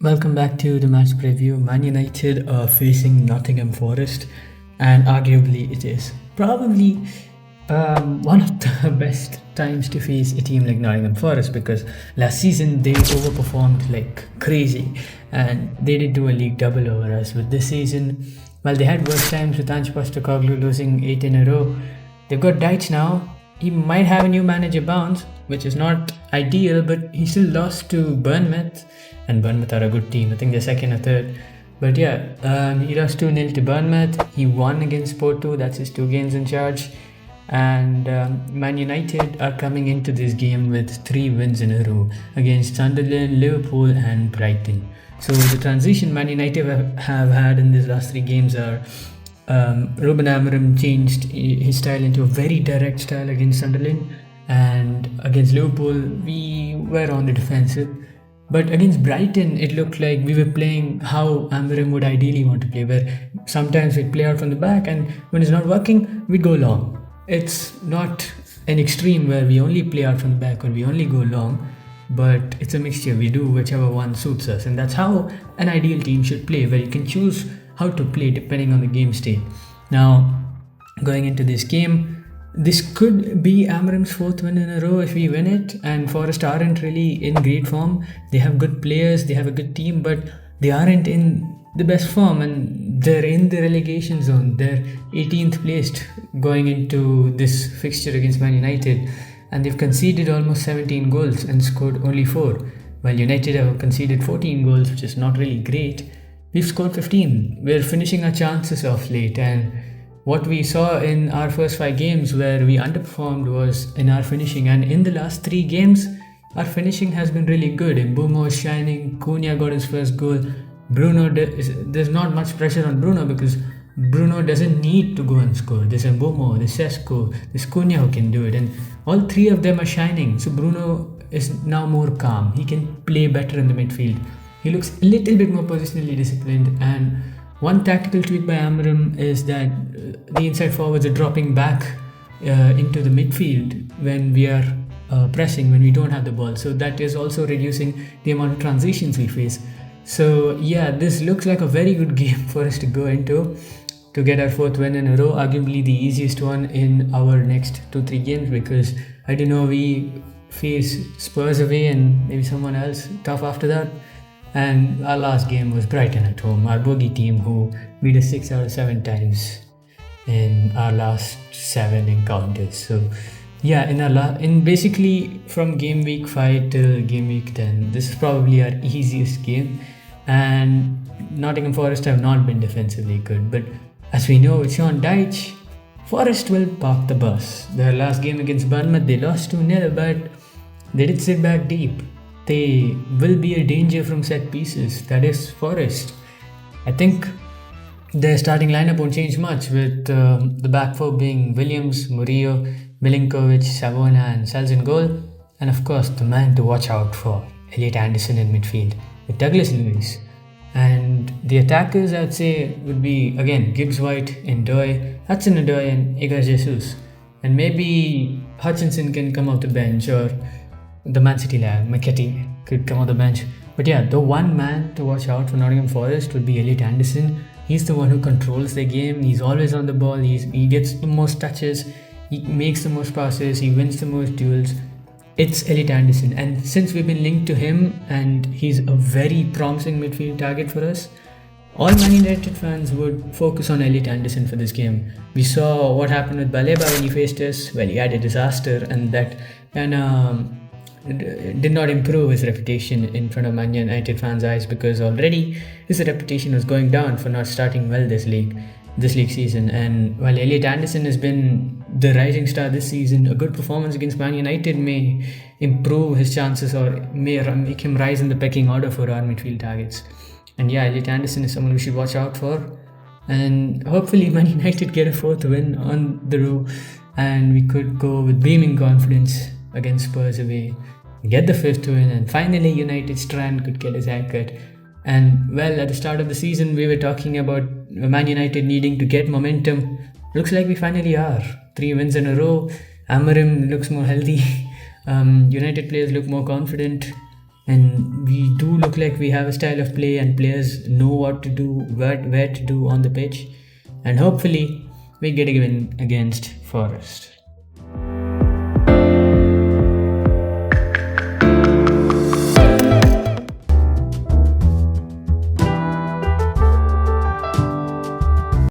Welcome back to the match preview. Man United are facing Nottingham Forest, and arguably it is probably one of the best times to face a team like Nottingham Forest because last season they overperformed like crazy and they did do a league double over us. But this season, while they had worse times with Ange Postecoglou losing 8 in a row, they've got Deitch now. He might have a new manager bounce, which is not ideal, but he still lost to Bournemouth, and Bournemouth are a good team. I think they're second or third. But yeah, he lost 2-0 to Bournemouth. He won against Porto, that's his 2 games in charge. And Man United are coming into this game with 3 wins in a row against Sunderland, Liverpool, and Brighton. So the transition Man United have had in these last 3 games are Ruben Amorim changed his style into a very direct style against Sunderland, and against Liverpool we were on the defensive. But against Brighton, it looked like we were playing how Amorim would ideally want to play, where sometimes we'd play out from the back, and when it's not working, we'd go long. It's not an extreme where we only play out from the back or we only go long, but it's a mixture. We do whichever one suits us, and that's how an ideal team should play, where you can choose how to play depending on the game state. Now, going into this game, this could be Amorim's 4th win in a row if we win it, and Forest aren't really in great form. They have good players, they have a good team, but they aren't in the best form, and they're in the relegation zone. They're 18th placed going into this fixture against Man United, and they've conceded almost 17 goals and scored only 4, while United have conceded 14 goals, which is not really great. We've scored 15. We're finishing our chances off late, and what we saw in our first 5 games where we underperformed was in our finishing, and in the last 3 games our finishing has been really good. Mbeumo is shining, Cunha got his first goal, there's not much pressure on Bruno because Bruno doesn't need to go and score. There's Mbeumo, there's Sesko, there's Cunha who can do it, and all 3 of them are shining. So Bruno is now more calm, he can play better in the midfield, he looks a little bit more positionally disciplined. And one tactical tweak by Amorim is that the inside forwards are dropping back into the midfield when we are pressing, when we don't have the ball. So that is also reducing the amount of transitions we face. So yeah, this looks like a very good game for us to go into to get our 4th win in a row. Arguably the easiest one in our next 2-3 games, because I don't know, we face Spurs away and maybe someone else tough after that. And our last game was Brighton at home, our bogey team who beat us 6 out of 7 times in our last 7 encounters. So yeah, in basically from game week 5 till game week 10, this is probably our easiest game. And Nottingham Forest have not been defensively good, but as we know with Sean Dyche, Forest will park the bus. Their last game against Bournemouth, they lost 2-0, but they did sit back deep. They will be a danger from set pieces. That is Forest. I think their starting lineup won't change much, with the back 4 being Williams, Murillo, Milinkovic, Savona, and Sals in goal, and of course the man to watch out for, Elliot Anderson in midfield with Douglas Luiz. And the attackers, I'd say, would be again Gibbs White, Ndoye, Hudson-Odoi, and Igor Jesus. And maybe Hutchinson can come off the bench, or the Man City lad, McKetty, could come off the bench. But yeah, the one man to watch out for Nottingham Forest would be Elliot Anderson. He's the one who controls the game. He's always on the ball. He gets the most touches. He makes the most passes. He wins the most duels. It's Elliot Anderson. And since we've been linked to him and he's a very promising midfield target for us, all Man United fans would focus on Elliot Anderson for this game. We saw what happened with Baleba when he faced us. Well, he had a disaster, and that did not improve his reputation in front of Man United fans' eyes, because already his reputation was going down for not starting well this league season. And while Elliot Anderson has been the rising star this season, a good performance against Man United may improve his chances or may make him rise in the pecking order for our midfield targets. And yeah, Elliot Anderson is someone we should watch out for, and hopefully Man United get a 4th win on the row, and we could go with beaming confidence against Spurs away, get the 5th win, and finally United Strand could get his haircut. And well, at the start of the season we were talking about Man United needing to get momentum. Looks like we finally are. 3 wins in a row. Amorim looks more healthy. United players look more confident. and we do look like we have a style of play and players know what to do, where to do on the pitch, and hopefully we get a win against Forest.